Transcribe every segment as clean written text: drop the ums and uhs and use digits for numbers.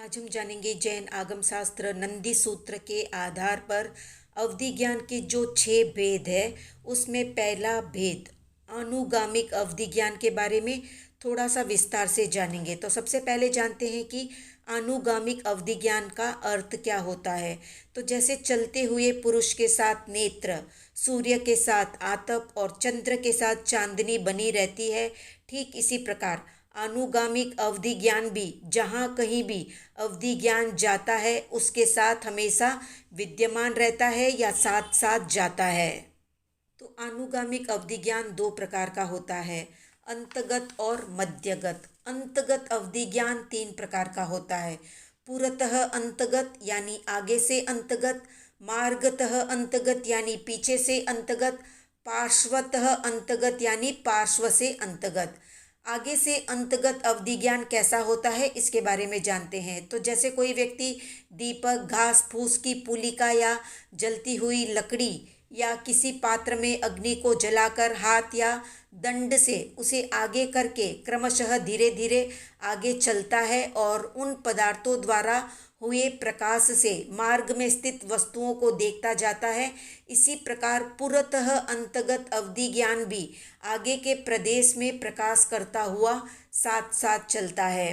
आज हम जानेंगे जैन आगम शास्त्र नंदी सूत्र के आधार पर अवधि ज्ञान के जो 6 भेद है उसमें पहला भेद आनुगामिक अवधि ज्ञान के बारे में थोड़ा सा विस्तार से जानेंगे। तो सबसे पहले जानते हैं कि आनुगामिक अवधि ज्ञान का अर्थ क्या होता है। तो जैसे चलते हुए पुरुष के साथ नेत्र, सूर्य के साथ आतप और चंद्र के साथ चांदनी बनी रहती है, ठीक इसी प्रकार आनुगामिक अवधि ज्ञान भी जहाँ कहीं भी अवधि ज्ञान जाता है उसके साथ हमेशा विद्यमान रहता है या साथ साथ जाता है। तो आनुगामिक अवधि ज्ञान 2 प्रकार का होता है, अंतगत और मध्यगत। अंतगत अवधि ज्ञान 3 प्रकार का होता है, पुरतः अंतगत यानी आगे से अंतगत, मार्गतः अंतगत यानी पीछे से अंतगत, पार्श्वतः अंतगत यानी पार्श्व से अंतगत। आगे से अंतगत अवधि ज्ञान कैसा होता है इसके बारे में जानते हैं। तो जैसे कोई व्यक्ति दीपक, घास फूस की पुलिका या जलती हुई लकड़ी या किसी पात्र में अग्नि को जलाकर हाथ या दंड से उसे आगे करके क्रमशः धीरे धीरे आगे चलता है और उन पदार्थों द्वारा हुए प्रकाश से मार्ग में स्थित वस्तुओं को देखता जाता है, इसी प्रकार पुरतः अंतगत अवधि ज्ञान भी आगे के प्रदेश में प्रकाश करता हुआ साथ साथ चलता है।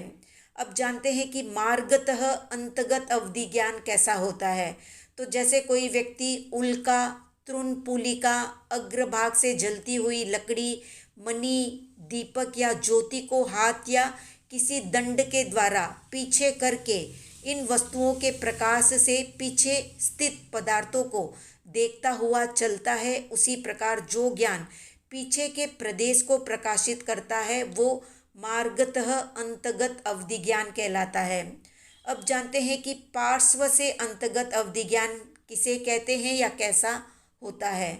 अब जानते हैं कि मार्गतः अंतगत अवधि ज्ञान कैसा होता है। तो जैसे कोई व्यक्ति उल्का, तृणपुलिका, अग्रभाग से जलती हुई लकड़ी, मणि, दीपक या ज्योति को हाथ या किसी दंड के द्वारा पीछे करके इन वस्तुओं के प्रकाश से पीछे स्थित पदार्थों को देखता हुआ चलता है, उसी प्रकार जो ज्ञान पीछे के प्रदेश को प्रकाशित करता है वो मार्गतः अंतगत अवधि ज्ञान कहलाता है। अब जानते हैं कि पार्श्व से अंतगत अवधि ज्ञान किसे कहते हैं या कैसा होता है।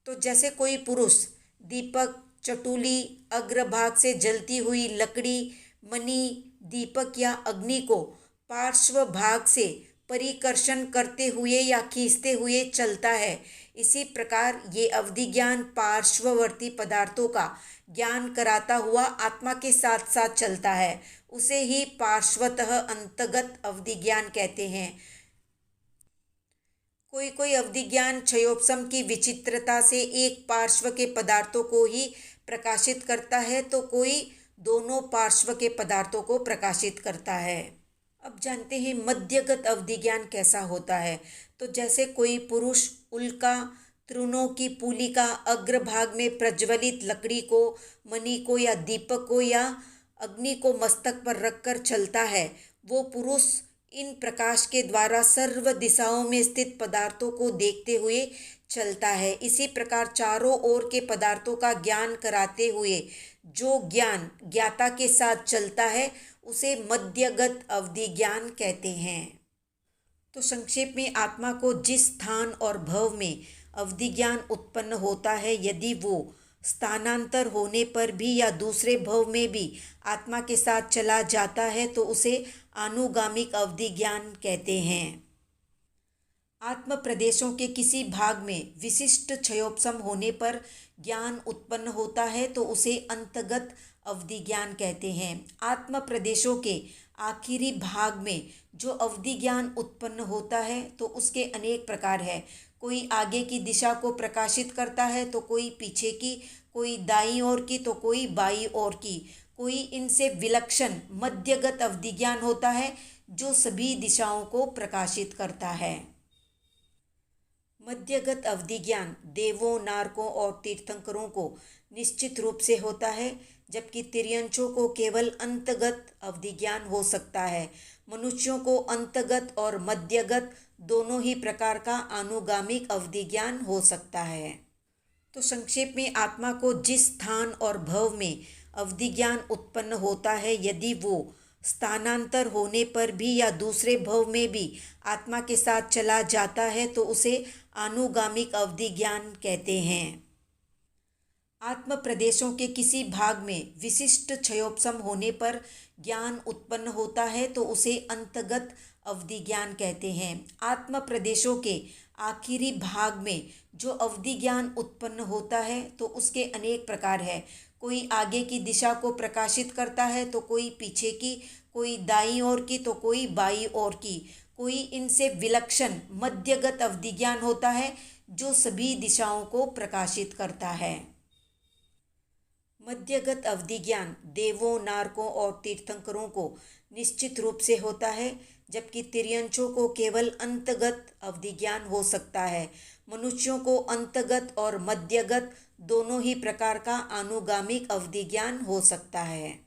तो जैसे कोई पुरुष दीपक, चटुली, अग्रभाग से जलती हुई लकड़ी, मणि, दीपक या अग्नि को पार्श्व भाग से परिकर्षण करते हुए या खींचते हुए चलता है, इसी प्रकार ये अवधि ज्ञान पार्श्ववर्ती पदार्थों का ज्ञान कराता हुआ आत्मा के साथ साथ चलता है, उसे ही पार्श्वतः अंतगत अवधि ज्ञान कहते हैं। कोई कोई अवधि ज्ञान क्षयोपशम की विचित्रता से एक पार्श्व के पदार्थों को ही प्रकाशित करता है, तो कोई दोनों पार्श्व के पदार्थों को प्रकाशित करता है। अब जानते हैं मध्यगत अवधि ज्ञान कैसा होता है। तो जैसे कोई पुरुष उल्का, तृणों की पुलिका, अग्रभाग में प्रज्वलित लकड़ी को, मणि को या दीपक को या अग्नि को मस्तक पर रखकर चलता है, वो पुरुष इन प्रकाश के द्वारा सर्व दिशाओं में स्थित पदार्थों को देखते हुए चलता है। इसी प्रकार चारों ओर के पदार्थों का ज्ञान कराते हुए जो ज्ञान ज्ञाता के साथ चलता है उसे मध्यगत अवधि ज्ञान कहते हैं। तो संक्षेप में आत्मा को जिस स्थान और भव में अवधि ज्ञान उत्पन्न होता है, यदि वो स्थानांतर होने पर भी या दूसरे भव में भी आत्मा के साथ चला जाता है तो उसे आनुगामिक अवधि ज्ञान कहते हैं। आत्म प्रदेशों के किसी भाग में विशिष्ट क्षयोपशम होने पर ज्ञान उत्पन्न होता है तो उसे अंतगत अवधि ज्ञान कहते हैं। आत्म प्रदेशों के आखिरी भाग में जो अवधि ज्ञान उत्पन्न होता है तो उसके अनेक प्रकार है। कोई आगे की दिशा को प्रकाशित करता है तो कोई पीछे की, कोई दाईं ओर की तो कोई बाईं ओर की, कोई इनसे विलक्षण मध्यगत अवधि ज्ञान होता है जो सभी दिशाओं को प्रकाशित करता है। मध्यगत अवधि ज्ञान देवों, नारकों और तीर्थंकरों को निश्चित रूप से होता है, जबकि तिर्यंचों को केवल अंतगत अवधि ज्ञान हो सकता है। मनुष्यों को अंतगत और मध्यगत दोनों ही प्रकार का आनुगामिक अवधि ज्ञान हो सकता है। तो संक्षेप में आत्मा को जिस स्थान और भव में अवधि ज्ञान उत्पन्न होता है, यदि वो स्थानांतर होने पर भी या दूसरे भव में भी आत्मा के साथ चला जाता है तो उसे आनुगामिक अवधि ज्ञान कहते हैं। आत्म प्रदेशों के किसी भाग में विशिष्ट क्षयोपशम होने पर ज्ञान उत्पन्न होता है तो उसे अंतगत अवधि ज्ञान कहते हैं। आत्म प्रदेशों के आखिरी भाग में जो अवधि ज्ञान उत्पन्न होता है तो उसके अनेक प्रकार है। कोई आगे की दिशा को प्रकाशित करता है तो कोई पीछे की, कोई दाईं ओर की तो कोई बाईं ओर की। कोई इनसे विलक्षण मध्यगत अवधि ज्ञान होता है जो सभी दिशाओं को प्रकाशित करता है। मध्यगत अवधि ज्ञान देवों, नारकों और तीर्थंकरों को निश्चित रूप से होता है, जबकि तिर्यंचों को केवल अंतगत अवधि ज्ञान हो सकता है। मनुष्यों को अंतगत और मध्यगत दोनों ही प्रकार का आनुगामिक अवधि ज्ञान हो सकता है।